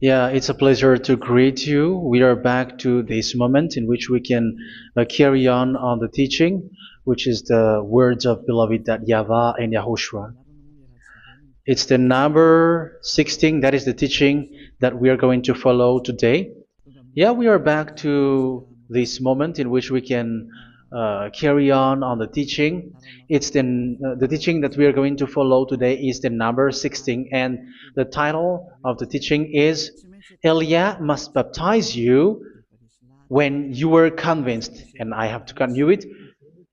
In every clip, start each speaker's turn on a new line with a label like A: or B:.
A: Yeah, it's a pleasure to greet you. We are back to this moment in which we can carry on the teaching, which is the words of beloved that YAHVAH and YAHOSHUA. It's the number 16, that is the teaching that we are going to follow today. Yeah, we are back to this moment in which we can carry on the teaching. It's the teaching that we are going to follow today is the number 16, and the title of the teaching is Elia must baptize you when you were convinced, and I have to continue it,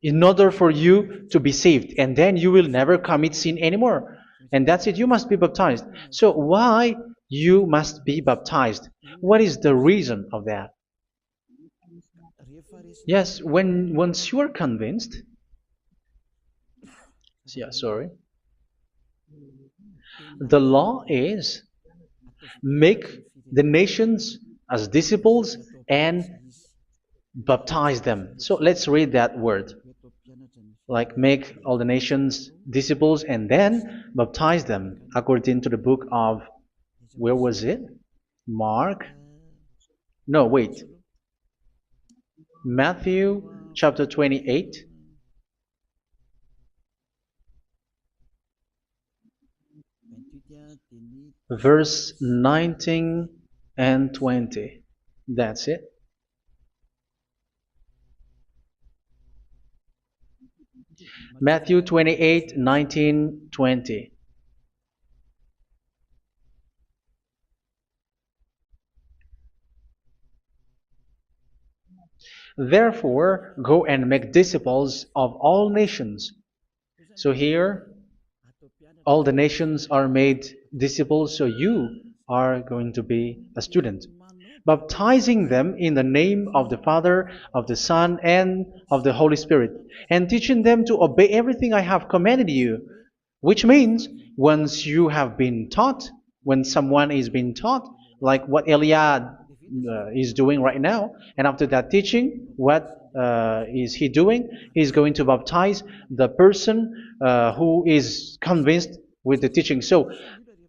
A: in order for you to be saved, and then you will never commit sin anymore. And that's it, you must be baptized. So why you must be baptized? What is the reason of that? Yes, when once you are convinced, yeah, sorry, the law is make the nations as disciples and baptize them. So let's read that word. Like make all the nations disciples and then baptize them according to the book of, where was it? Mark? No, wait. Matthew chapter 28. Verse 19 and 20. That's it. Matthew 28, 19, 20. Therefore, go and make disciples of all nations. So here, all the nations are made disciples, so you are going to be a student. Baptizing them in the name of the Father, of the Son, and of the Holy Spirit, and teaching them to obey everything I have commanded you. Which means, once you have been taught, when someone is being taught, like what Elia is doing right now, and after that teaching, what is he doing? He's going to baptize the person who is convinced with the teaching. So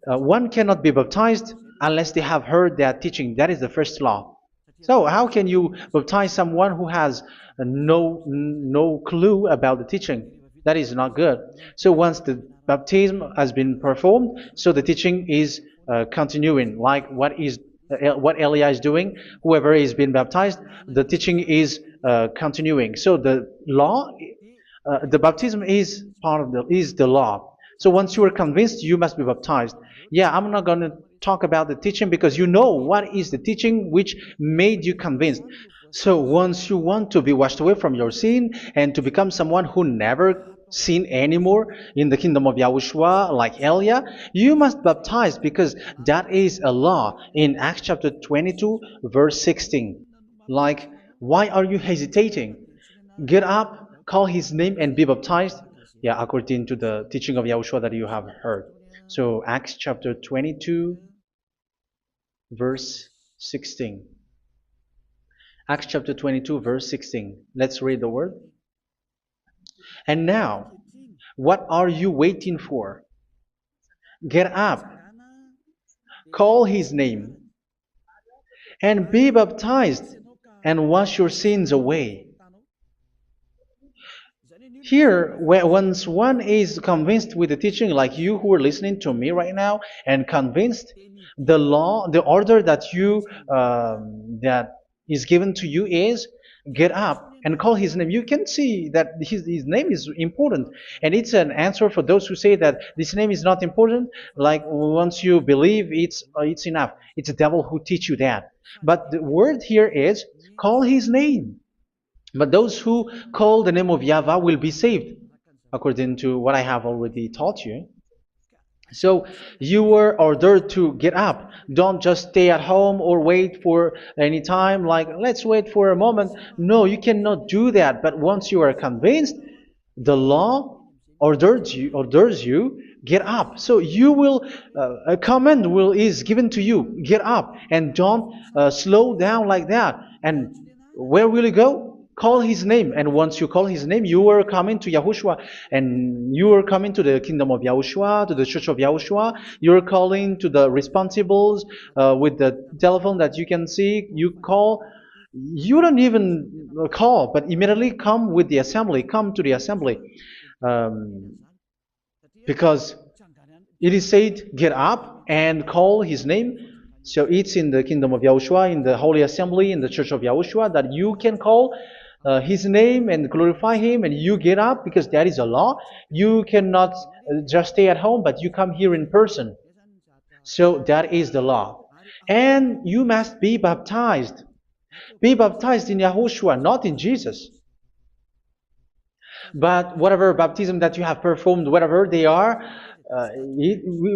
A: one cannot be baptized unless they have heard that teaching. That is the first law. So how can you baptize someone who has no clue about the teaching? That is not good. So once the baptism has been performed, so the teaching is continuing, like what Elia is doing. Whoever is being baptized, the teaching is continuing. So the law, the baptism is part of the law. So once you are convinced, you must be baptized. Yeah, I'm not going to talk about the teaching because you know what is the teaching which made you convinced. So once you want to be washed away from your sin and to become someone who never sin anymore in the kingdom of Yahushua, like Elia, you must baptize because that is a law in Acts chapter 22, verse 16. Like, why are you hesitating? Get up, call his name, and be baptized. Yeah, according to the teaching of Yahushua that you have heard. So Acts chapter 22, verse 16. Acts chapter 22, verse 16. Let's read the word. And now, what are you waiting for? Get up, call his name, and be baptized, and wash your sins away. Here, once one is convinced with the teaching, like you who are listening to me right now, and convinced, the law, the order that that is given to you is get up and call his name. You can see that his name is important, and it's an answer for those who say that this name is not important. Like once you believe, it's enough. It's the devil who teach you that. But the word here is call his name. But those who call the name of YAHVAH will be saved, according to what I have already taught you. So you were ordered to get up. Don't just stay at home or wait for any time, like let's wait for a moment. No, you cannot do that. But once you are convinced, the law orders you get up. So you will a command is given to you. Get up and don't slow down like that. And where will you go? Call his name, and once you call his name, you are coming to Yahushua, and you are coming to the kingdom of Yahushua, to the church of Yahushua. You're calling to the responsibles with the telephone that you can see. You call. You don't even call, but immediately come with the assembly. Come to the assembly, um, because it is said, "Get up and call his name." So it's in the kingdom of Yahushua, in the holy assembly, in the church of Yahushua, that you can call his name and glorify him, and you get up because that is a law. You cannot just stay at home, but you come here in person. So that is the law. And you must be baptized. Be baptized in Yahushua, not in Jesus. But whatever baptism that you have performed, whatever they are,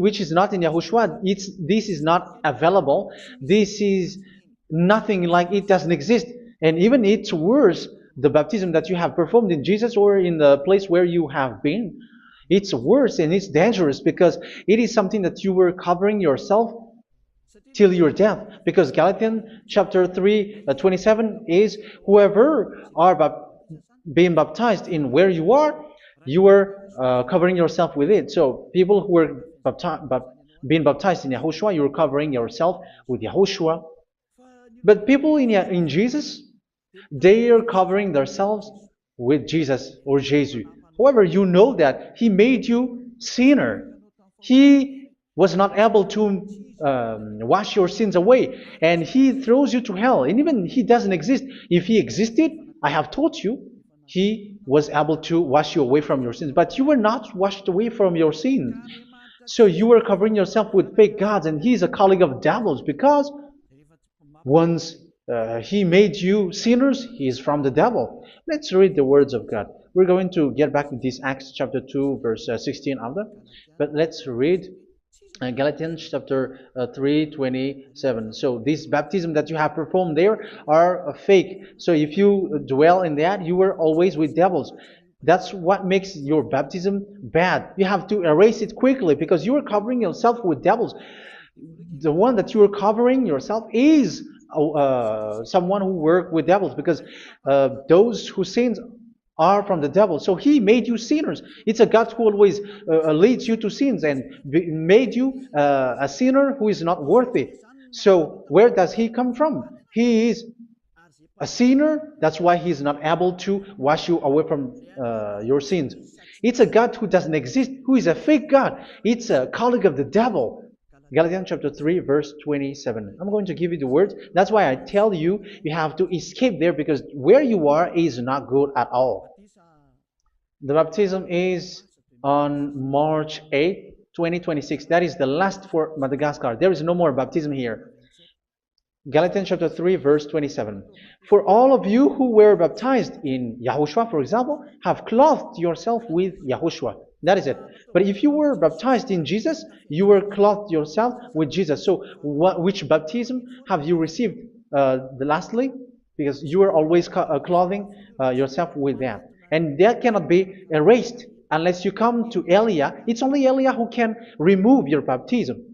A: which is not in Yahushua, this is not available. This is nothing, like it doesn't exist. And even it's worse, the baptism that you have performed in Jesus or in the place where you have been. It's worse and it's dangerous because it is something that you were covering yourself till your death. Because Galatians chapter 3, 27 is, whoever are being baptized in where you are covering yourself with it. So people who are being baptized in Yahushua, you're covering yourself with Yahushua. But people in Jesus, they are covering themselves with Jesus or Jesus. However, you know that he made you sinner. He was not able to wash your sins away, and he throws you to hell. And even he doesn't exist. If he existed, I have told you, he was able to wash you away from your sins. But you were not washed away from your sins. So you were covering yourself with fake gods, and he's a colleague of devils, because once he made you sinners, he is from the devil. Let's read the words of God. We're going to get back to this Acts chapter 2, verse 16 after. But let's read Galatians chapter 3:27. So this baptism that you have performed there are fake. So if you dwell in that, you were always with devils. That's what makes your baptism bad. You have to erase it quickly because you are covering yourself with devils. The one that you are covering yourself is someone who works with devils, because those who sin are from the devil. So he made you sinners. It's a God who always leads you to sins and made you a sinner who is not worthy. So where does he come from? He is a sinner. That's why he's not able to wash you away from your sins. It's a God who doesn't exist, who is a fake God. It's a colleague of the devil. Galatians chapter 3, verse 27. I'm going to give you the words. That's why I tell you, you have to escape there, because where you are is not good at all. The baptism is on March 8, 2026. That is the last for Madagascar. There is no more baptism here. Galatians chapter 3, verse 27. For all of you who were baptized in Yahushua, for example, have clothed yourself with Yahushua. That is it. But if you were baptized in Jesus, you were clothed yourself with Jesus. So which baptism have you received lastly? Because you are always clothing yourself with that. And that cannot be erased unless you come to Elia. It's only Elia who can remove your baptism.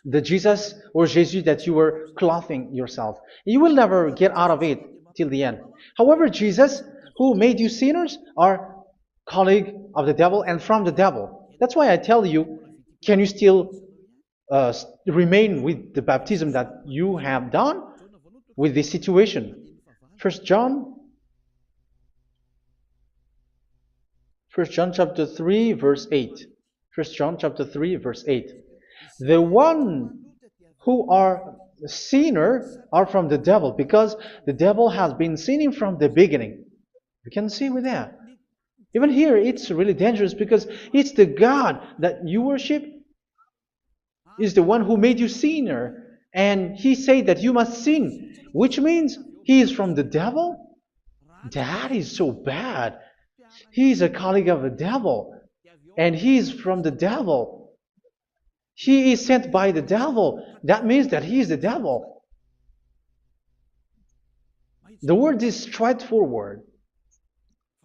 A: The Jesus or Jesus that you were clothing yourself. You will never get out of it till the end. However, Jesus, who made you sinners, are colleague of the devil and from the devil. That's why I tell you, can you still remain with the baptism that you have done with this situation? 1 John chapter 3, verse 8. 1 John chapter 3, verse 8. The one who are sinner are from the devil, because the devil has been sinning from the beginning. You can see with that. Even here, it's really dangerous, because it's the God that you worship is the one who made you sinner, and he said that you must sin, which means he is from the devil. That is so bad. He is a colleague of the devil, and he is from the devil. He is sent by the devil. That means that he is the devil. The word is straightforward.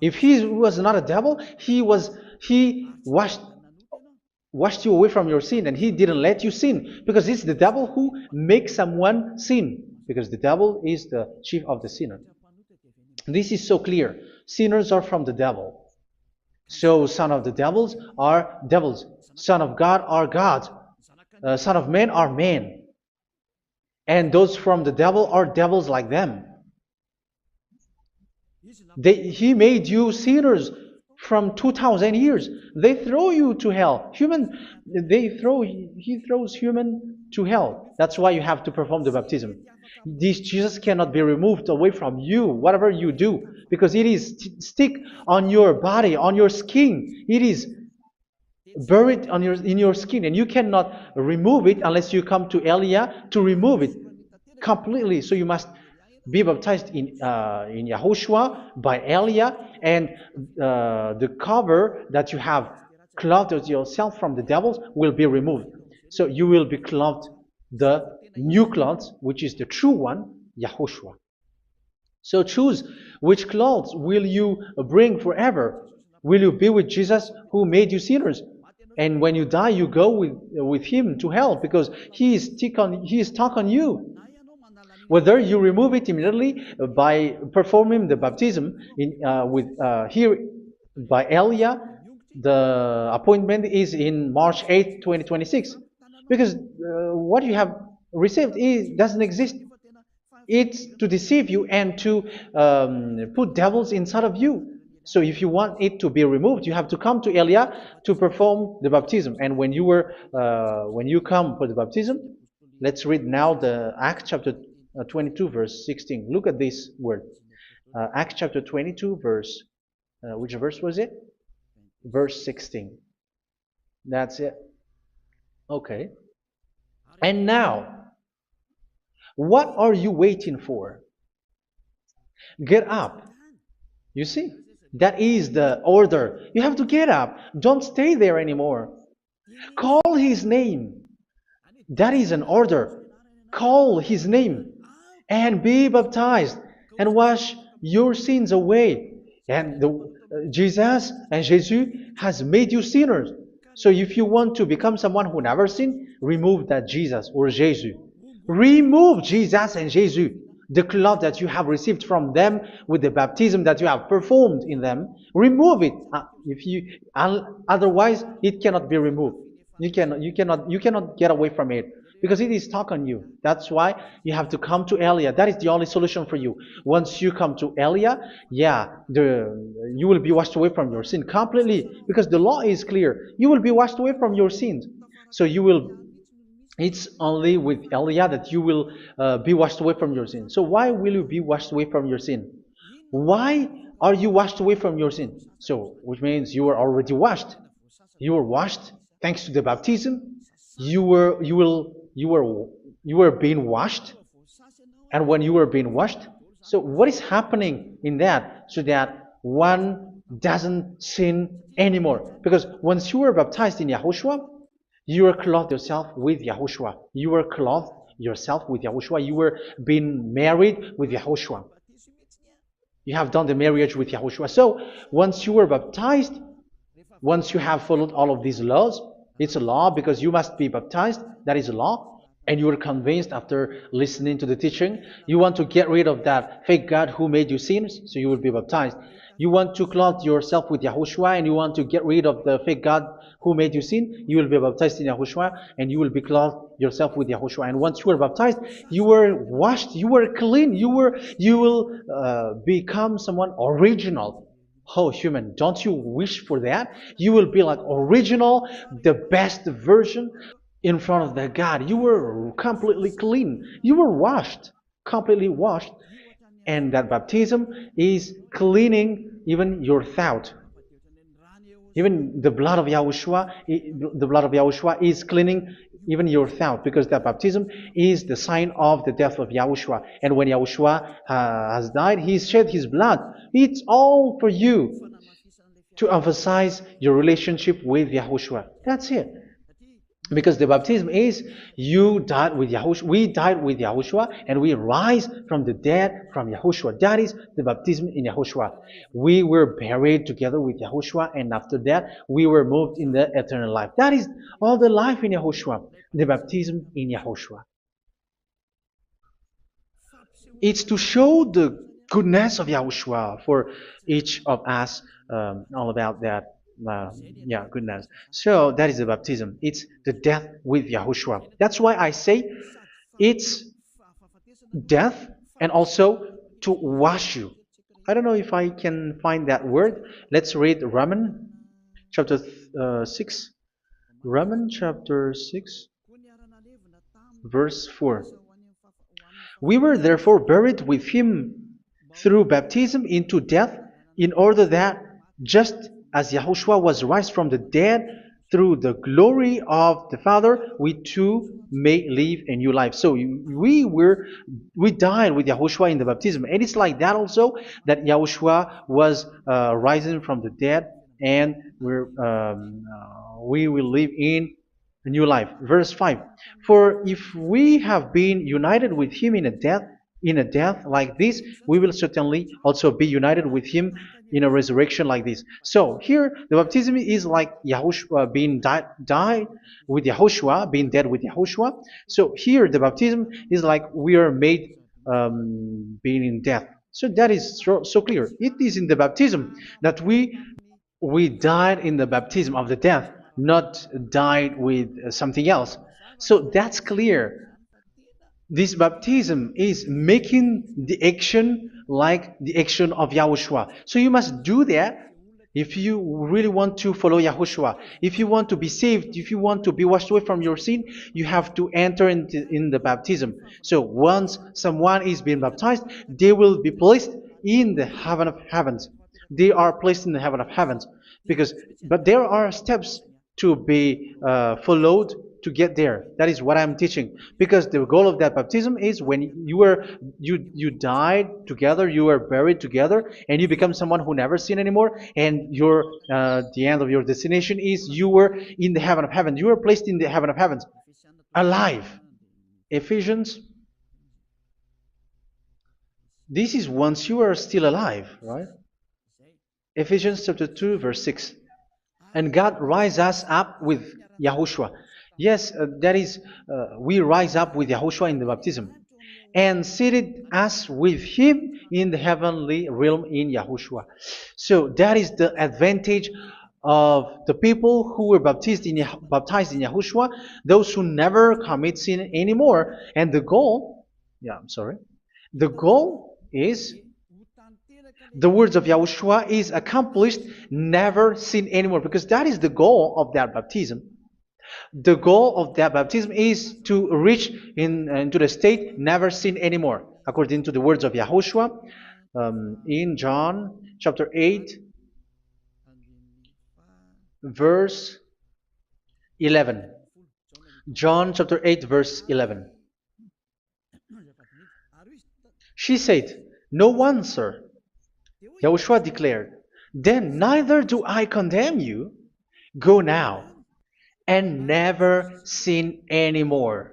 A: If he was not a devil, he washed you away from your sin, and he didn't let you sin, because it's the devil who makes someone sin, because the devil is the chief of the sinner. This is so clear. Sinners are from the devil. So son of the devils are devils. Son of God are gods. Son of men are men. And those from the devil are devils like them. He made you sinners from 2,000 years. They throw you to hell. He throws human to hell. That's why you have to perform the baptism. This Jesus cannot be removed away from you, whatever you do, because it is stick on your body, on your skin. It is buried in your skin, and you cannot remove it unless you come to Elia to remove it completely. So you must be baptized in Yahushua by Elia, and the cover that you have clothed yourself from the devils will be removed. So you will be clothed the new clothes, which is the true one, Yahushua. So choose which clothes will you bring forever. Will you be with Jesus who made you sinners? And when you die, you go with him to hell because he is stuck on you. Whether you remove it immediately by performing the baptism here by Elia, the appointment is in March 8, 2026. Because what you have received doesn't exist. It's to deceive you and to put devils inside of you. So if you want it to be removed, you have to come to Elia to perform the baptism. And when you come for the baptism, let's read now the Acts chapter 22 verse 16. Look at this word. Acts chapter 22 verse, which verse was it? Verse 16. That's it. Okay. And now, what are you waiting for? Get up. You see, that is the order. You have to get up. Don't stay there anymore. Call his name. That is an order. Call his name and be baptized and wash your sins away. And Jesus has made you sinners. So if you want to become someone who never sinned, remove that Jesus or Jesus. Remove Jesus and Jesus, the cloth that you have received from them with the baptism that you have performed in them. Remove it. Otherwise, it cannot be removed. You cannot get away from it because it is stuck on you. That's why you have to come to Elia. That is the only solution for you. Once you come to Elia, you will be washed away from your sin completely because the law is clear. You will be washed away from your sins. So it's only with Elia that you will be washed away from your sin. So why will you be washed away from your sin? Why are you washed away from your sin? So, which means you are already washed. You were washed thanks to the baptism. You were being washed, and when you were being washed, so what is happening in that? So that one doesn't sin anymore. Because once you were baptized in Yahushua, you were clothed yourself with Yahushua. You were clothed yourself with Yahushua. You were being married with Yahushua. You have done the marriage with Yahushua. So once you were baptized, once you have followed all of these laws, it's a law because you must be baptized. That is a law. And you are convinced after listening to the teaching, you want to get rid of that fake God who made you sinners, so you will be baptized. You want to clothe yourself with Yahushua and you want to get rid of the fake God who made you sin, you will be baptized in Yahushua and you will be clothed yourself with Yahushua. And once you are baptized, you were washed, you were clean, you will become someone original. Oh, human, don't you wish for that? You will be like original, the best version in front of the God. You were completely clean. You were washed, completely washed. And that baptism is cleaning even your thought. Even the blood of Yahushua is cleaning even your thought, because that baptism is the sign of the death of Yahushua. And when Yahushua has died, he shed his blood. It's all for you to emphasize your relationship with Yahushua. That's it. Because the baptism is you died with Yahushua, we died with Yahushua, and we rise from the dead from Yahushua. That is the baptism in Yahushua. We were buried together with Yahushua, and after that we were moved in the eternal life. That is all the life in Yahushua, the baptism in Yahushua. It's to show the goodness of Yahushua for each of us, all about that. Yeah, goodness. So that is the baptism. It's the death with Yahushua. That's why I say it's death and also to wash you. I don't know if I can find that word. Let's read Romans chapter 6. Romans chapter 6, verse 4. We were therefore buried with him through baptism into death, in order that, just as Yahushua was raised from the dead through the glory of the Father, we too may live a new life. So we died with Yahushua in the baptism, and it's like that also that Yahushua was rising from the dead, and we will live in a new life. Verse 5. For if we have been united with him in a death like this, we will certainly also be united with him in a resurrection like this. So here the baptism is like Yahushua being died with Yahushua, being dead with Yahushua. So here the baptism is like we are made being in death. So that is so clear. It is in the baptism that we died in the baptism of the death, not died with something else. So that's clear. This baptism is making the action like the action of Yahushua. So you must do that if you really want to follow Yahushua. If you want to be saved, if you want to be washed away from your sin, you have to enter in the baptism. So once someone is being baptized, they will be placed in the heaven of heavens. They are placed in the heaven of heavens because, but there are steps to be followed to get there. That is what I'm teaching. Because the goal of that baptism is when you died together, you were buried together, and you become someone who never sin anymore. And your the end of your destination is you were in the heaven of heaven. You were placed in the heaven of heavens, alive. Ephesians. This is once you are still alive, right? Ephesians chapter 2, verse 6. And God rise us up with Yahushua. Yes, that is, we rise up with Yahushua in the baptism. And seated us with him in the heavenly realm in Yahushua. So that is the advantage of the people who were baptized in Yahushua, those who never commit sin anymore. And the goal, the goal is the words of Yahushua is accomplished, never sin anymore, because that is the goal of that baptism. The goal of that baptism is to reach into the state never sin anymore, according to the words of Yahushua in John chapter 8, verse 11. John chapter 8, verse 11. She said, "No one, sir." Yahushua declared, "Then neither do I condemn you. Go now and never sin anymore."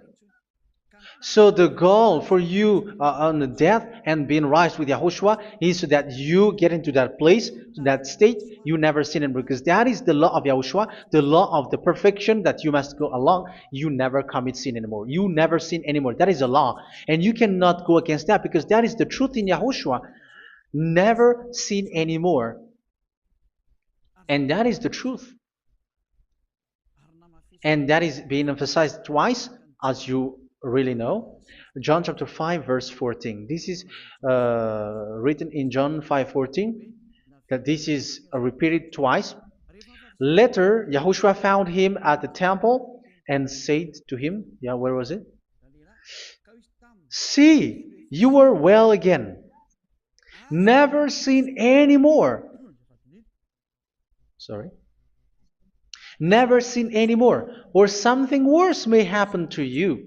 A: So the goal for you on the death and being raised with Yahushua is so that you get into that place, that state, you never sin anymore. Because that is the law of Yahushua, the law of the perfection that you must go along. You never commit sin anymore. You never sin anymore. That is a law. And you cannot go against that because that is the truth in Yahushua. Never sin anymore. And that is the truth. And that is being emphasized twice, as you really know. John chapter 5, verse 14. This is written in John 5:14, that this is repeated twice. Later, Yahushua found him at the temple and said to him, where was it? "See, you are well again. Never sin anymore." Sorry. Never sin anymore, or something worse may happen to you.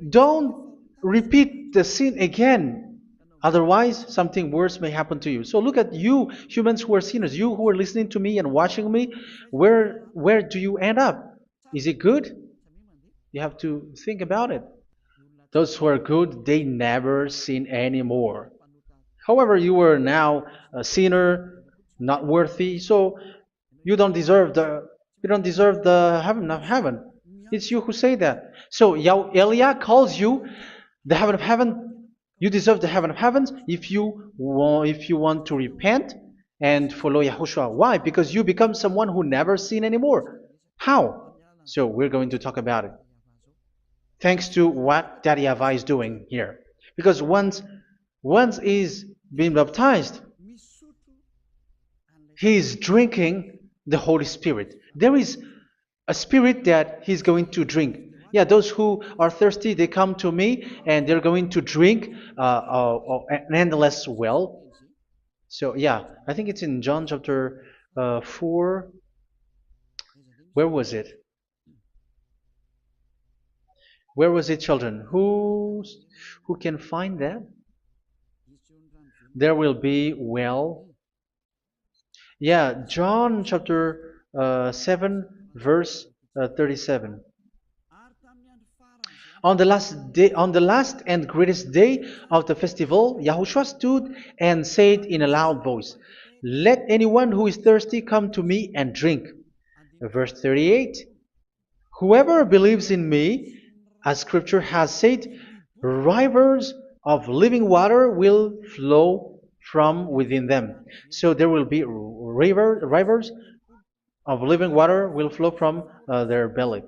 A: Don't repeat the sin again. Otherwise, something worse may happen to you. So look at you, humans who are sinners, you who are listening to me and watching me. Where do you end up? Is it good? You have to think about it. Those who are good, they never sin anymore. However, you are now a sinner, not worthy, so you don't deserve the heaven of heaven. It's you who say that. So Eliah calls you the heaven of heaven You deserve the heaven of heavens if you want to repent and follow Yahushua. Why? Because you become someone who never sin anymore. How? So we're going to talk about it. Thanks to what Daddy YAHVAH is doing here. Because once he's been baptized, he is drinking the Holy Spirit. There is a spirit that he's going to drink. Yeah, those who are thirsty, they come to me and they're going to drink an endless well. So, yeah, I think it's in John chapter 4. Where was it? Where was it, children? Who can find that? There will be well. Yeah, John chapter 7, verse 37. On the last and greatest day of the festival, Yahushua stood and said in a loud voice, "Let anyone who is thirsty come to me and drink." Verse 38, "Whoever believes in me, as scripture has said, rivers of living water will flow from within them." So there will be rivers of living water will flow from their belly.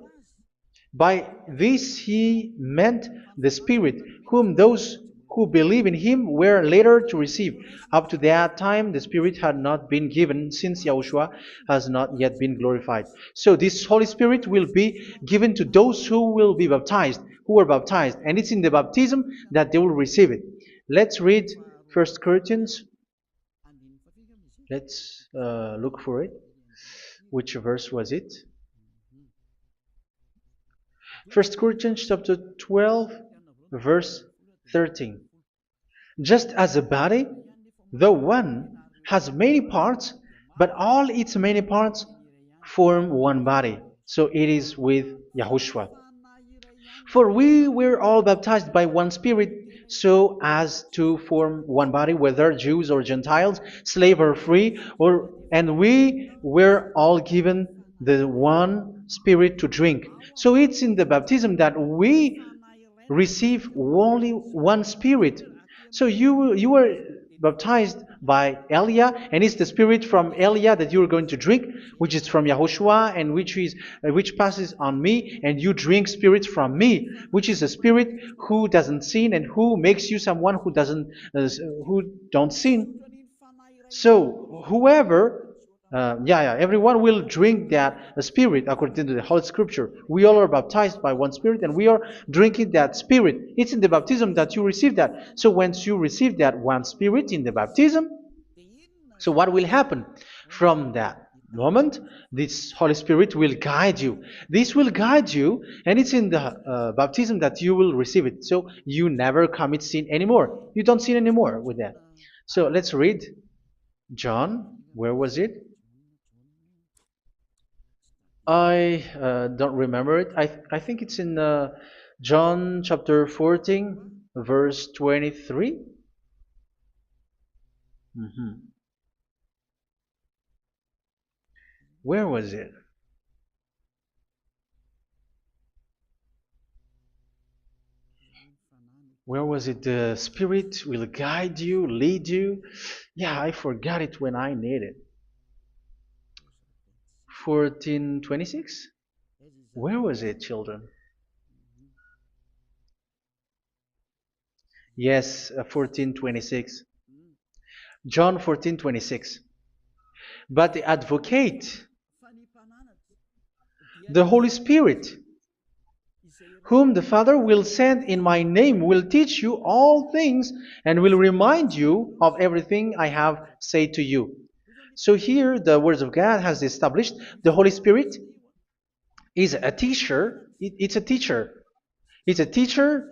A: By this he meant the Spirit, whom those who believe in him were later to receive. Up to that time, the Spirit had not been given, since Yahushua has not yet been glorified. So this Holy Spirit will be given to those who will be baptized, who were baptized, and it's in the baptism that they will receive it. Let's read 1 Corinthians. Let's look for it. Which verse was it? 1 Corinthians chapter 12, verse 13. Just as a body, though one, has many parts, but all its many parts form one body. So it is with Yahushua. For we were all baptized by one Spirit, so as to form one body, whether Jews or Gentiles, slave or free, and we were all given the one Spirit to drink. So it's in the baptism that we receive only one Spirit. So you were baptized by Elia, and it's the Spirit from Elia that you are going to drink, which is from Yahushua, and which passes on me, and you drink Spirit from me, which is a Spirit who doesn't sin and who makes you someone who don't sin. So whoever everyone will drink that Spirit according to the Holy Scripture. We all are baptized by one Spirit, and we are drinking that Spirit. It's in the baptism that you receive that. So once you receive that one Spirit in the baptism, so what will happen from that moment? This Holy Spirit will guide you. This will guide you, and it's in the baptism that you will receive it. So you never commit sin anymore. You don't sin anymore with that. So let's read John. Where was it? I don't remember it. I think it's in John chapter 14, verse 23. Mhm. Where was it? Where was it? The Spirit will guide you, lead you. Yeah, I forgot it when I need it. 14:26? Where was it, children? Yes, 14:26. John 14:26. But the advocate, the Holy Spirit, whom the Father will send in my name, will teach you all things and will remind you of everything I have said to you. So here the words of God has established the Holy Spirit is a teacher. It's a teacher. It's a teacher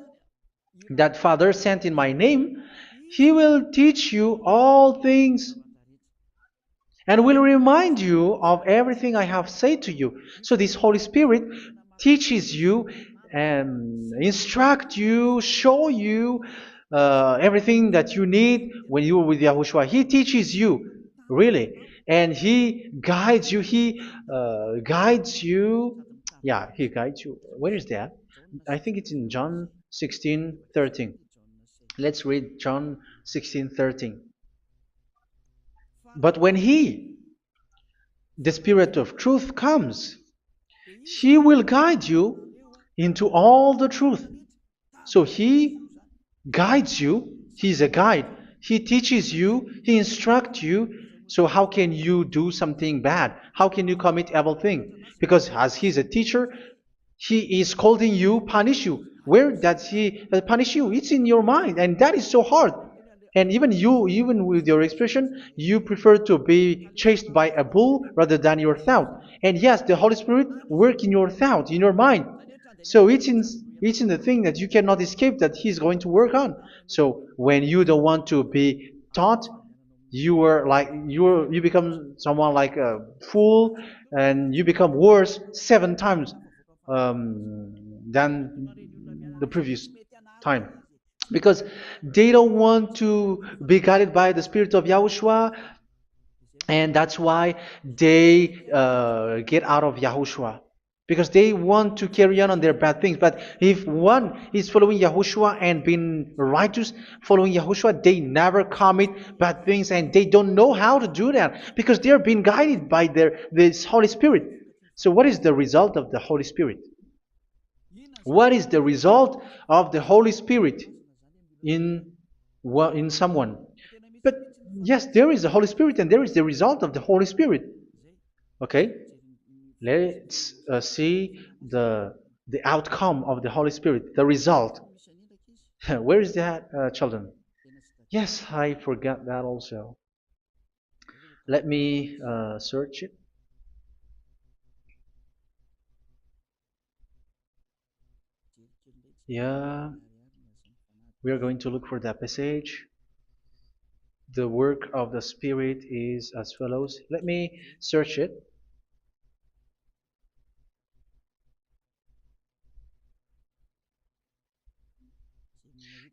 A: that Father sent in my name. He will teach you all things and will remind you of everything I have said to you. So this Holy Spirit teaches you and instruct you, show you everything that you need when you are with Yahushua. He teaches you, really, and He guides you. He guides you. Yeah, He guides you. Where is that? I think it's in John 16:13. Let's read John 16:13. But when He, the Spirit of truth, comes, He will guide you into all the truth. So He guides you. He's a guide. He teaches you. He instructs you. So how can you do something bad? How can you commit evil thing? Because as He's a teacher, He is scolding you, punish you. Where does He punish you? It's in your mind, and that is so hard. And even you, even with your expression, you prefer to be chased by a bull rather than your thought. And yes, the Holy Spirit work in your thought, in your mind. So it's in the thing that you cannot escape that He's going to work on. So when you don't want to be taught, you become someone like a fool, and you become worse 7 times than the previous time, because they don't want to be guided by the Spirit of Yahushua, and that's why they get out of Yahushua, because they want to carry on their bad things. But if one is following Yahushua and being righteous, following Yahushua, they never commit bad things, and they don't know how to do that because they are being guided by this Holy Spirit. So what is the result of the Holy Spirit? What is the result of the Holy Spirit in someone? But yes, there is the Holy Spirit, and there is the result of the Holy Spirit. Okay, let's see the outcome of the Holy Spirit, the result. Where is that, children? Yes, I forgot that also. Let me search it. Yeah, we are going to look for that passage. The work of the Spirit is as follows. Let me search it.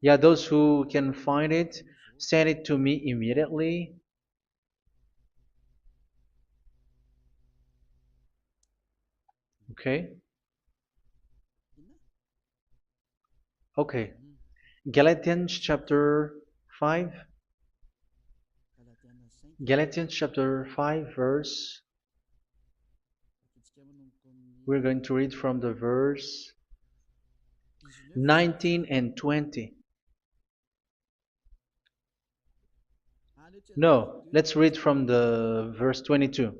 A: Yeah, those who can find it, send it to me immediately. Okay. Okay. Galatians chapter 5. Galatians chapter 5 verse. We're going to read from the verse 19 and 20. No, let's read from the verse 22.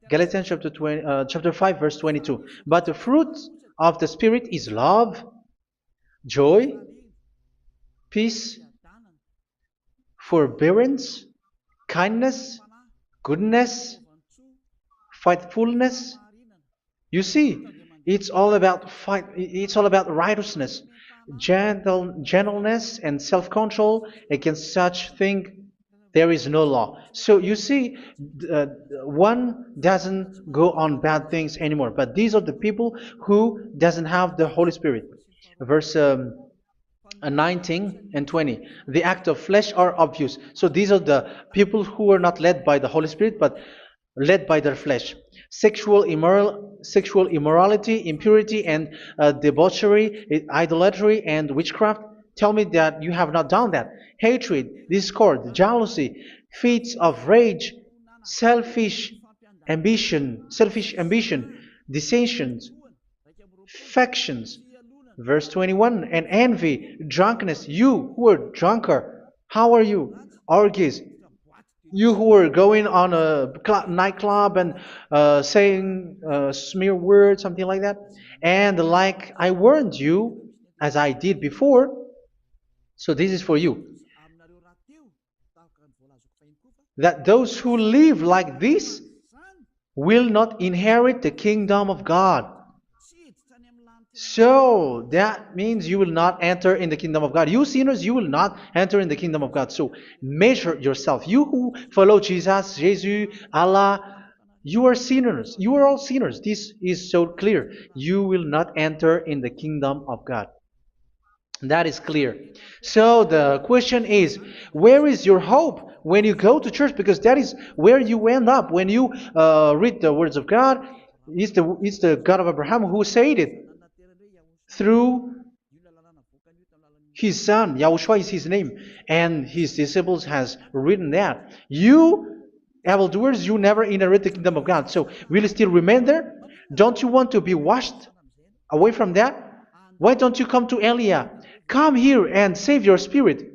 A: Galatians chapter 5 verse 22. But the fruit of the Spirit is love, joy, peace, forbearance, kindness, goodness, faithfulness. You see, it's all about fight. It's all about righteousness, gentleness, and self-control. Against such thing, there is no law. So you see, uh, one doesn't go on bad things anymore. But these are the people who doesn't have the Holy Spirit. Verse 19 and 20. The act of flesh are obvious. So these are the people who are not led by the Holy Spirit, but led by their flesh. Sexual immorality, impurity, and debauchery, idolatry, and witchcraft. Tell me that you have not done that. Hatred, discord, jealousy, fits of rage, selfish ambition, dissensions, factions. Verse 21, and envy, drunkenness. You who are drunker, how are you? Orgies. You who are going on a nightclub and saying smear words, something like that. And like I warned you, as I did before, so this is for you, that those who live like this will not inherit the kingdom of God. So that means you will not enter in the kingdom of God. You sinners, you will not enter in the kingdom of God. So measure yourself. You who follow Jesus, Allah, you are sinners. You are all sinners. This is so clear. You will not enter in the kingdom of God. That is clear. So the question is, where is your hope when you go to church? Because that is where you end up when you read the words of God. It's the God of Abraham who said it through His son, Yahushua is his name, and his disciples has written that. You, evildoers, you never inherit the kingdom of God. So will you still remain there? Don't you want to be washed away from that? Why don't you come to Elia? Come here and save your spirit.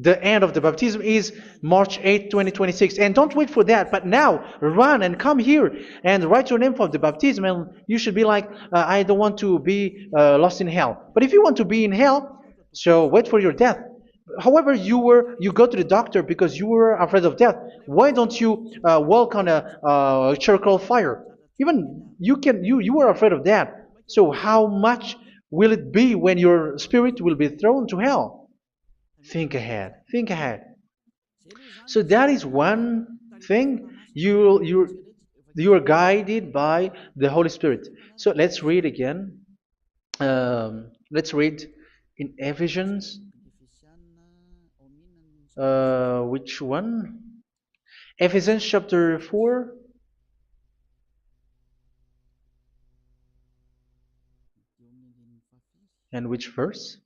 A: The end of the baptism is March 8th, 2026. And don't wait for that, but now run and come here and write your name for the baptism. And you should be like, I don't want to be lost in hell. But if you want to be in hell, so wait for your death. However, you go to the doctor because you were afraid of death. Why don't you walk on a charcoal fire? Even you were afraid of that. So how much will it be when your spirit will be thrown to hell? Think ahead. Think ahead. So that is one thing. You are guided by the Holy Spirit. So let's read again. Let's read in Ephesians. Which one? Ephesians chapter 4. And which verse?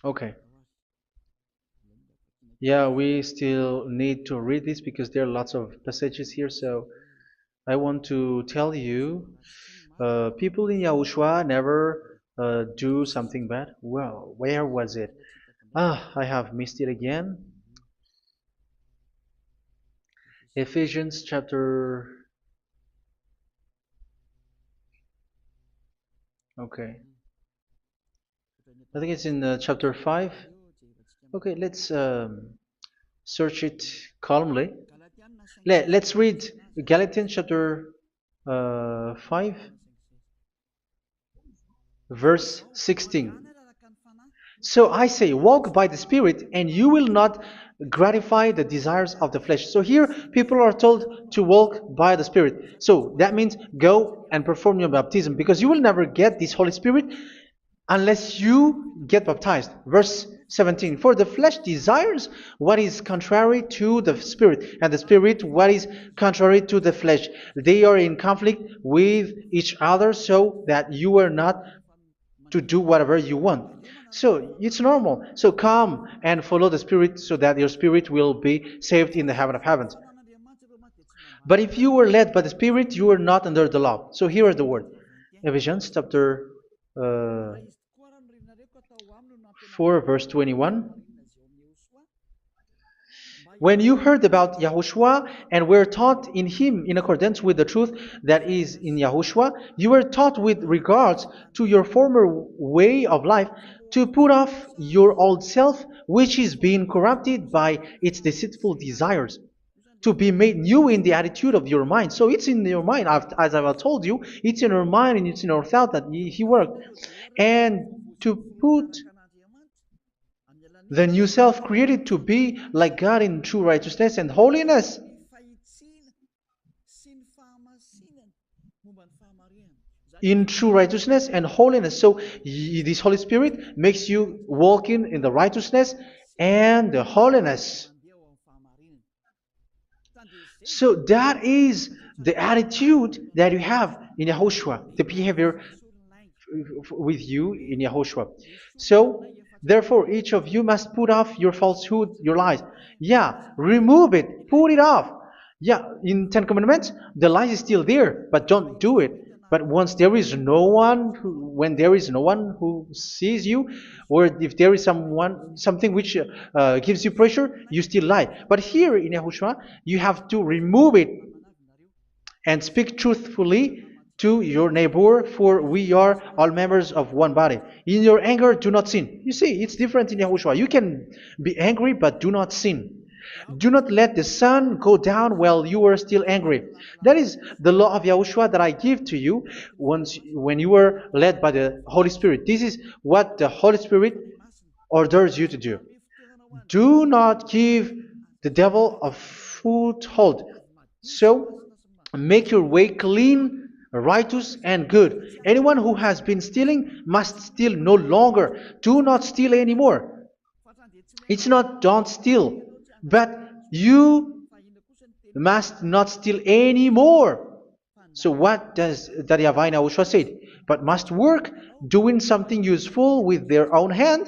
A: Okay. Yeah, we still need to read this because there are lots of passages here. So I want to tell you, people in Yahushua never do something bad. Well, where was it? I have missed it again. Ephesians chapter. Okay. I think it's in chapter 5. Okay, let's search it calmly. Let's read Galatians chapter 5, verse 16. So I say, walk by the Spirit, and you will not gratify the desires of the flesh. So here, people are told to walk by the Spirit. So that means go and perform your baptism, because you will never get this Holy Spirit unless you get baptized. Verse 17. For the flesh desires what is contrary to the Spirit, and the Spirit what is contrary to the flesh. They are in conflict with each other, so that you are not to do whatever you want. So it's normal. So come and follow the Spirit so that your spirit will be saved in the heaven of heavens. But if you were led by the Spirit, you are not under the law. So here are the word. Ephesians chapter 4 verse 21. When you heard about Yahushua and were taught in him in accordance with the truth that is in Yahushua, you were taught with regards to your former way of life to put off your old self, which is being corrupted by its deceitful desires, to be made new in the attitude of your mind. So it's in your mind, as I've told you, it's in your mind and it's in your thought that he worked. And to put the new self created to be like God in true righteousness and holiness. In true righteousness and holiness. So this Holy Spirit makes you walking in the righteousness and the holiness. So that is the attitude that you have in Yahushua, the behavior with you in Yahushua. So therefore, each of you must put off your falsehood, your lies. Yeah, remove it, put it off. Yeah, in Ten Commandments, the lie is still there, but don't do it. But once there is no one, when there is no one who sees you, or if there is something which gives you pressure, you still lie. But here in Yahushua, you have to remove it and speak truthfully to your neighbor, for we are all members of one body. In your anger, do not sin. You see, it's different in Yahushua. You can be angry, but do not sin. Do not let the sun go down while you are still angry. That is the law of Yahushua that I give to you when you were led by the Holy Spirit. This is what the Holy Spirit orders you to do. Do not give the devil a foothold. So, make your way clean, righteous, and good. Anyone who has been stealing must steal no longer. Do not steal anymore. It's not don't steal, but you must not steal anymore. So what does the Yahweh Yahushua say? But must work doing something useful with their own hand,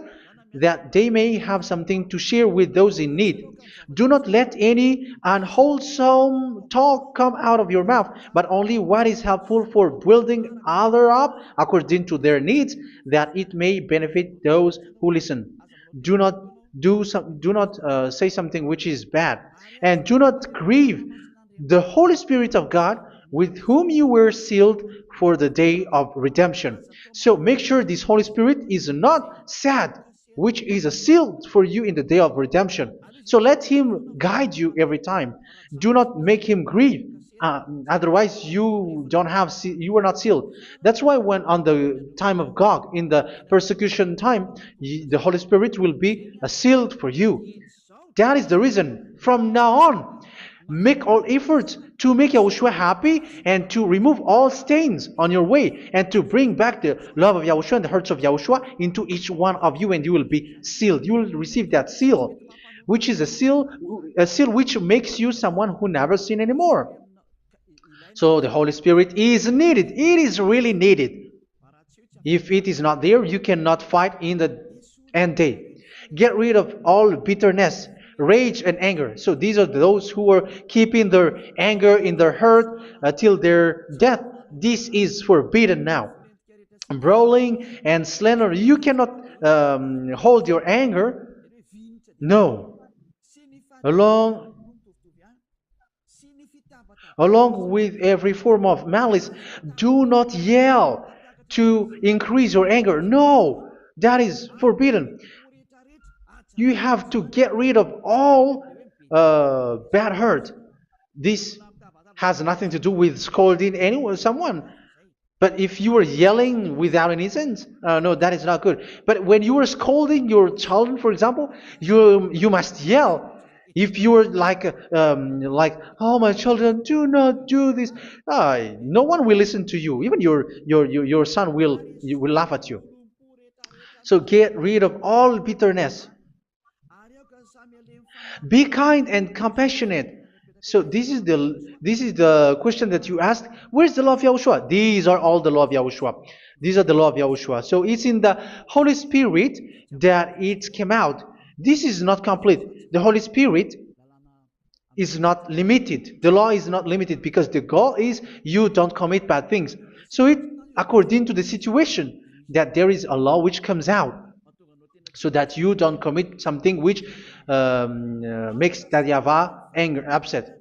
A: that they may have something to share with those in need. Do not let any unwholesome talk come out of your mouth, but only what is helpful for building other up according to their needs, that it may benefit those who listen. Do not do not say something which is bad, and do not grieve the Holy Spirit of God, with whom you were sealed for the day of redemption. So make sure this Holy Spirit is not sad, which is a seal for you in the day of redemption. So let Him guide you every time. Do not make Him grieve. Otherwise, you don't have you are not sealed. That's why when on the time of God, in the persecution time, the Holy Spirit will be sealed for you. That is the reason. From now on, make all efforts to make Yahushua happy and to remove all stains on your way and to bring back the love of Yahushua and the hearts of Yahushua into each one of you, and you will be sealed. You will receive that seal, which is a seal which makes you someone who never sin anymore. So the Holy Spirit is needed. It is really needed. If it is not there, you cannot fight in the end day. Get rid of all bitterness, rage, and anger. So these are those who are keeping their anger in their heart till their death. This is forbidden now. Brawling and slander. You cannot hold your anger. No. Along with every form of malice, do not yell to increase your anger. No, that is forbidden. You have to get rid of all bad hurt. This has nothing to do with scolding anyone, someone. But if you are yelling without any sense, no, that is not good. But when you are scolding your children, for example, you must yell. If you are like, oh, my children, do not do this, no one will listen to you. Even your son will laugh at you. So get rid of all bitterness. Be kind and compassionate. So this is the question that you asked. Where's the law of Yahushua? These are all the law of Yahushua. These are the law of Yahushua. So it's in the Holy Spirit that it came out. This is not complete. The Holy Spirit is not limited. The law is not limited because the goal is you don't commit bad things. So it according to the situation that there is a law which comes out, so that you don't commit something which makes that YAHVAH anger, upset.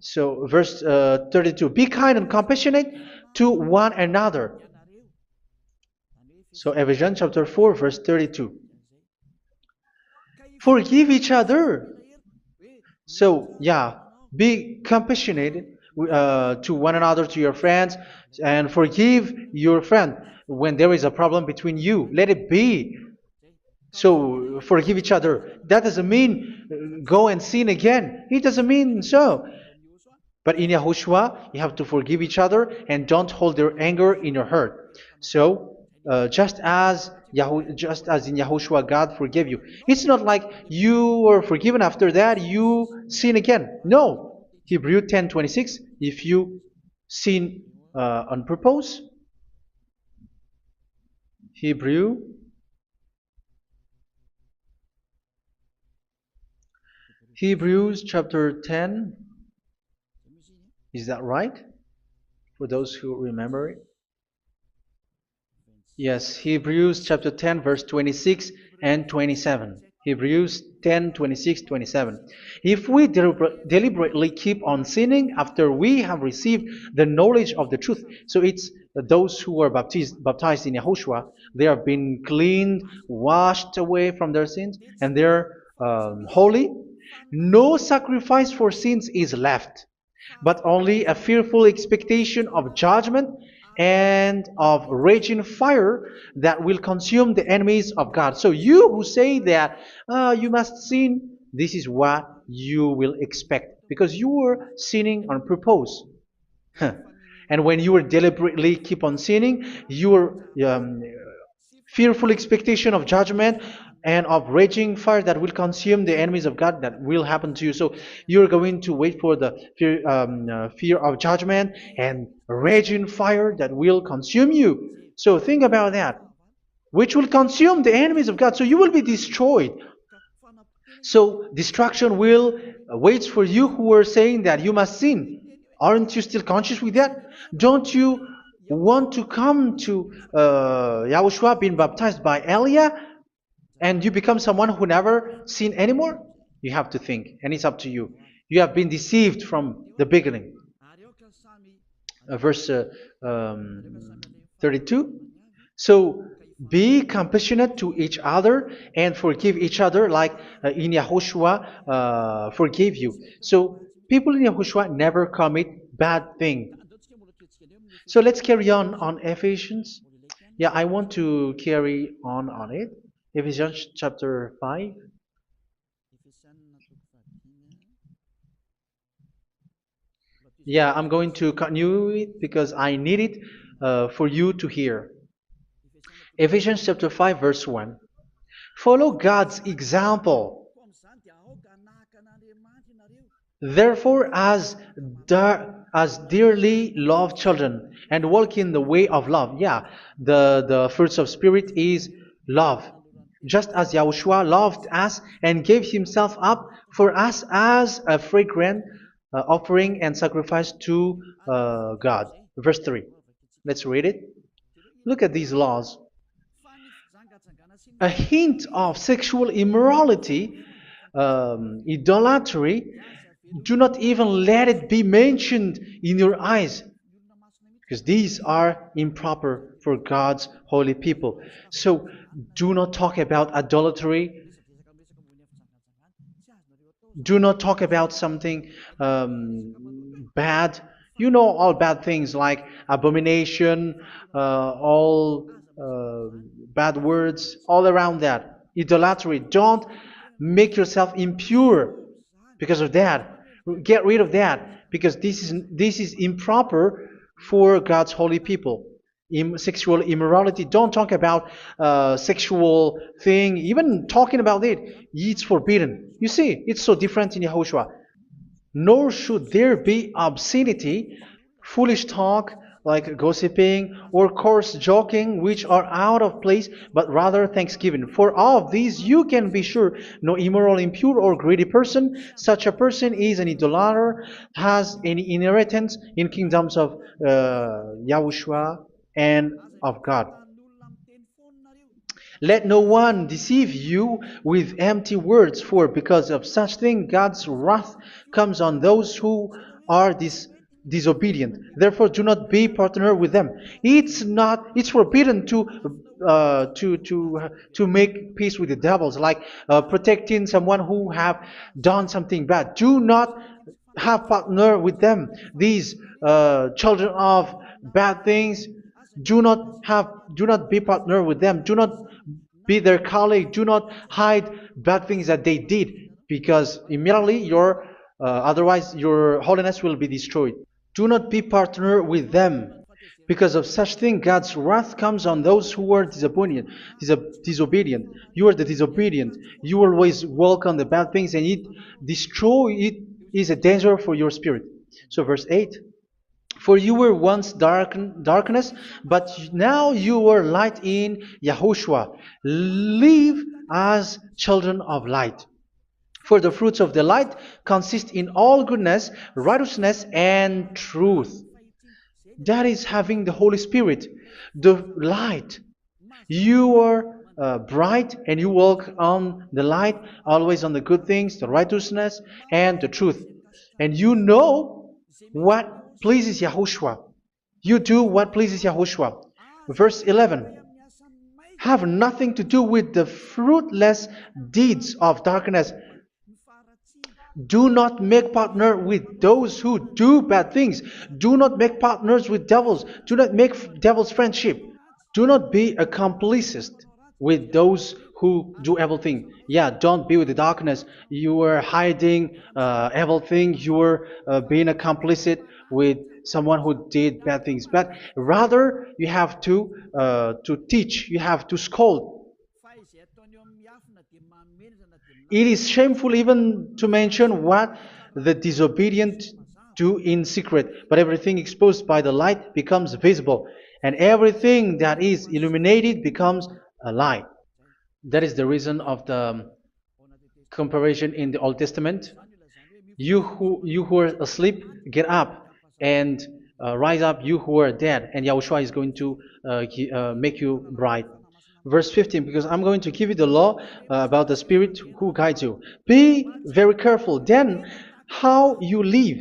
A: So verse 32, be kind and compassionate to one another. So Ephesians chapter 4 verse 32. Forgive each other. So yeah, be compassionate to one another, to your friends, and forgive your friend when there is a problem between you. Let it be. So forgive each other. That doesn't mean go and sin again. It doesn't mean so. But in Yahushua, you have to forgive each other and don't hold your anger in your heart. So just as in Yahushua, God forgave you. It's not like you were forgiven after that you sin again. No. Hebrew 10:26. If you sin on purpose, Hebrews chapter 10. Is that right? For those who remember it? Yes, Hebrews chapter 10 verse 26 and 27. Hebrews 10, 26, 27. If we deliberately keep on sinning after we have received the knowledge of the truth, so it's those who are baptized in Yahushua, they have been cleaned, washed away from their sins, and they're holy. No sacrifice for sins is left, but only a fearful expectation of judgment and of raging fire that will consume the enemies of God. So you who say that you must sin, this is what you will expect, because you were sinning on purpose. And when you deliberately keep on sinning, your fearful expectation of judgment and of raging fire that will consume the enemies of God that will happen to you. So you're going to wait for the fear of judgment and raging fire that will consume you. So think about that, which will consume the enemies of God. So you will be destroyed. So destruction will waits for you who are saying that you must sin. Aren't you still conscious with that? Don't you want to come to Yahushua being baptized by Elia and you become someone who never sin anymore? You have to think, and it's up to you. You have been deceived from the beginning. Verse 32. So be compassionate to each other and forgive each other like in Yahushua forgave you. So people in Yahushua never commit bad thing. So let's carry on Ephesians. Yeah, I want to carry on it. Ephesians chapter 5. Yeah, I'm going to continue it because I need it for you to hear. Ephesians chapter 5 verse 1. Follow God's example. Therefore, as dearly loved children, and walk in the way of love. Yeah, the fruits of spirit is love. Just as Yahushua loved us and gave himself up for us as a fragrant offering and sacrifice to God. Verse 3. Let's read it. Look at these laws. A hint of sexual immorality, idolatry, do not even let it be mentioned in your eyes, because these are improper for God's holy people. So do not talk about idolatry. Do not talk about something bad. You know all bad things like abomination, all bad words, all around that. Idolatry. Don't make yourself impure because of that. Get rid of that because this is improper for God's holy people. Sexual immorality. Don't talk about sexual thing. Even talking about it, it's forbidden. You see, it's so different in Yahushua. Nor should there be obscenity, foolish talk like gossiping or coarse joking, which are out of place, but rather thanksgiving. For of these you can be sure: no immoral, impure, or greedy person, such a person is an idolater, has any inheritance in kingdoms of Yahushua and of God. Let no one deceive you with empty words, for because of such thing God's wrath comes on those who are disobedient. Therefore, do not be partner with them. It's forbidden to make peace with the devils, like protecting someone who have done something bad. Do not have partner with them. These children of bad things, do not be partner with them. Do not be their colleague. Do not hide bad things that they did, because immediately otherwise your holiness will be destroyed. Do not be partner with them. Because of such thing, God's wrath comes on those who are disobedient. You are the disobedient. You always walk on the bad things, and it is a danger for your spirit. So verse 8. For you were once darkness, but now you are light in Yahushua. Live as children of light. For the fruits of the light consist in all goodness, righteousness, and truth. That is having the Holy Spirit, the light. You are bright and you walk on the light, always on the good things, the righteousness, and the truth. And you know what pleases Yahushua. You do what pleases Yahushua. Verse 11. Have nothing to do with the fruitless deeds of darkness. Do not make partner with those who do bad things. Do not make partners with devils. Do not make devil's friendship. Do not be a complicit with those who do evil thing. Yeah, don't be with the darkness. You are hiding evil thing. You are being a complicit with someone who did bad things. But rather, you have to teach. You have to scold. It is shameful even to mention what the disobedient do in secret, but everything exposed by the light becomes visible, and everything that is illuminated becomes a light. That is the reason of the comparison in the Old Testament. You who are asleep, get up and rise up, you who are dead, and Yahushua is going to make you bright. Verse 15, because I'm going to give you the law about the Spirit who guides you. Be very careful then how you live,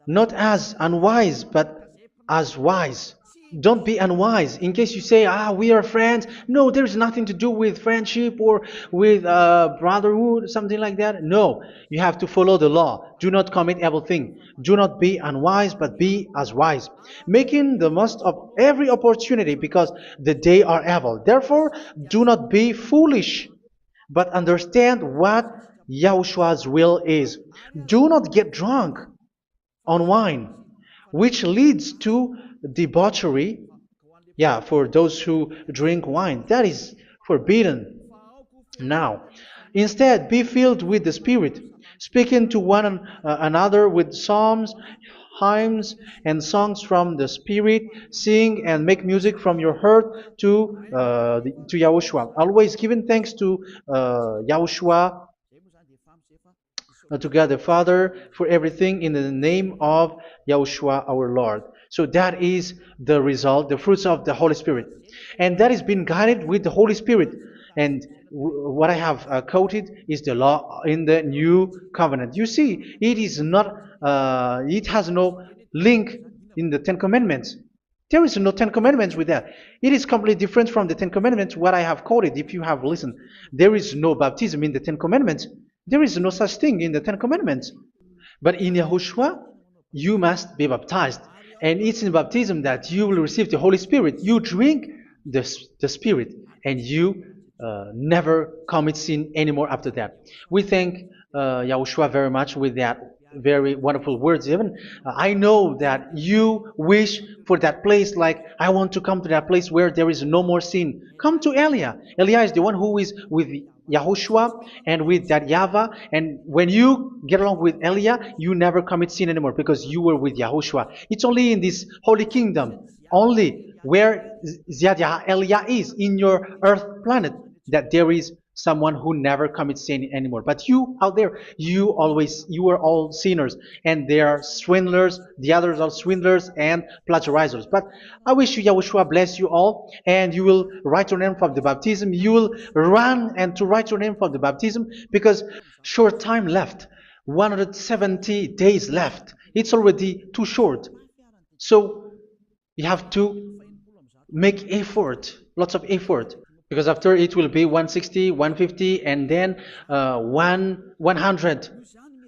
A: not as unwise, but as wise. Don't be unwise. In case you say, we are friends. No, there's nothing to do with friendship or with brotherhood, something like that. No, you have to follow the law. Do not commit evil thing. Do not be unwise, but be as wise, making the most of every opportunity, because the day are evil. Therefore, do not be foolish, but understand what Yahushua's will is. Do not get drunk on wine, which leads to debauchery. Yeah, for those who drink wine, that is forbidden now. Instead, be filled with the Spirit, speaking to one another with psalms, hymns, and songs from the Spirit. Sing and make music from your heart to Yahushua. Always giving thanks to Yahushua, to God the Father, for everything in the name of Yahushua our Lord. So that is the result, the fruits of the Holy Spirit. And that is being guided with the Holy Spirit. And what I have quoted is the law in the new covenant. You see, it is not, it has no link in the Ten Commandments. There is no Ten Commandments with that. It is completely different from the Ten Commandments, what I have quoted, if you have listened. There is no baptism in the Ten Commandments. There is no such thing in the Ten Commandments. But in Yahushua, you must be baptized. And it's in baptism that you will receive the Holy Spirit. You drink the Spirit, and you never commit sin anymore after that. We thank Yahushua very much with that very wonderful words. Even I know that you wish for that place, like I want to come to that place where there is no more sin. Come to Elia. Elia is the one who is with Yahushua and with that YAHVAH. And when you get along with Elia, you never commit sin anymore because you were with Yahushua. It's only in this holy kingdom, only where Elia is, in your earth planet, that there is someone who never commits sin anymore. But you out there, you are all sinners, and they are swindlers. The others are swindlers and plagiarizers. But I wish you, Yahushua, bless you all, and you will write your name from the baptism. You will run and to write your name from the baptism, because short time left, 170 days left. It's already too short. So you have to make effort, lots of effort, because after it will be 160, 150, and then 100.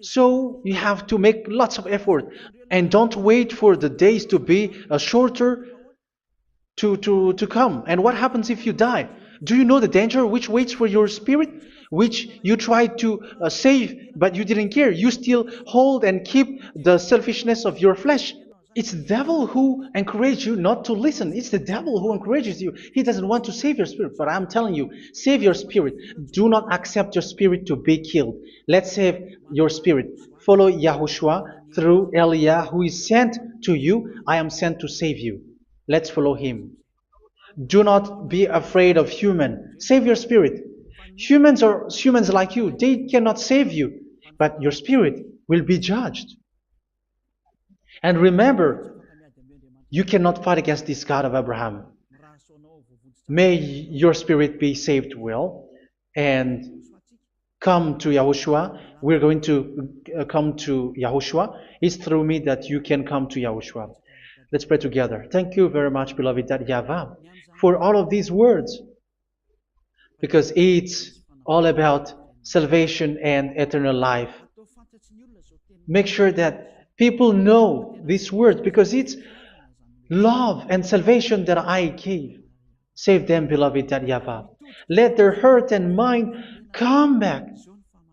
A: So you have to make lots of effort, and don't wait for the days to be shorter to come. And what happens if you die? Do you know the danger which waits for your spirit, which you tried to save, but you didn't care? You still hold and keep the selfishness of your flesh. It's the devil who encourages you not to listen. It's the devil who encourages you. He doesn't want to save your spirit. But I'm telling you, save your spirit. Do not accept your spirit to be killed. Let's save your spirit. Follow Yahushua through Elia, who is sent to you. I am sent to save you. Let's follow him. Do not be afraid of human. Save your spirit. Humans are humans like you. They cannot save you. But your spirit will be judged. And remember, you cannot fight against this God of Abraham. May your spirit be saved well and come to Yahushua. We're going to come to Yahushua. It's through me that you can come to Yahushua. Let's pray together. Thank you very much, beloved YAHVAH, for all of these words, because it's all about salvation and eternal life. Make sure that people know these words, because it's love and salvation that I gave. Save them, beloved YAHVAH. Let their heart and mind come back,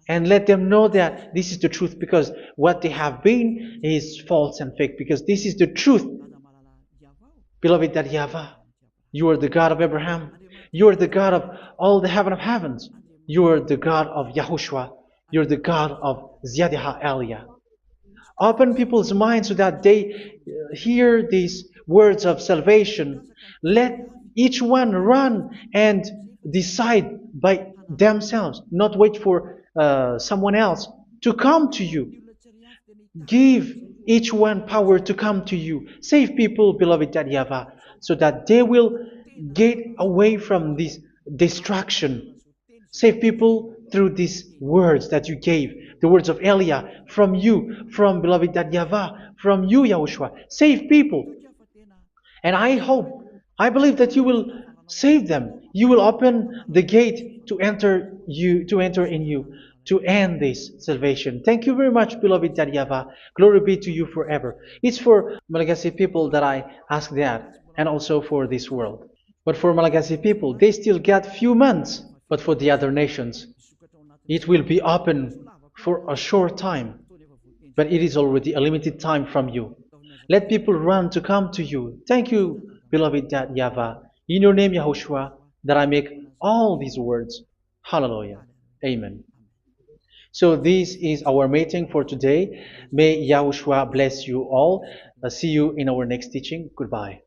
A: and let them know that this is the truth, because what they have been is false and fake, because this is the truth. Beloved YAHVAH, you are the God of Abraham. You are the God of all the heaven of heavens. You are the God of YAHOSHUA. You're the God of Ziyadiha Elia. Open people's minds so that they hear these words of salvation. Let each one run and decide by themselves, not wait for someone else to come to you. Give each one power to come to you. Save people, beloved Yahavah, so that they will get away from this distraction. Save people through these words that you gave, the words of Elia, from you, from beloved Yahavah, from you, Yahushua. Save people. And I believe that you will save them. You will open the gate to enter in you, to end this salvation. Thank you very much, beloved Yahavah. Glory be to you forever. It's for Malagasy people that I ask that, and also for this world. But for Malagasy people, they still get few months. But for the other nations, it will be open for a short time. But it is already a limited time from you. Let people run to come to you. Thank you, beloved Yahavah. In your name, Yahushua, that I make all these words. Hallelujah. Amen. So this is our meeting for today. May Yahushua bless you all. See you in our next teaching. Goodbye.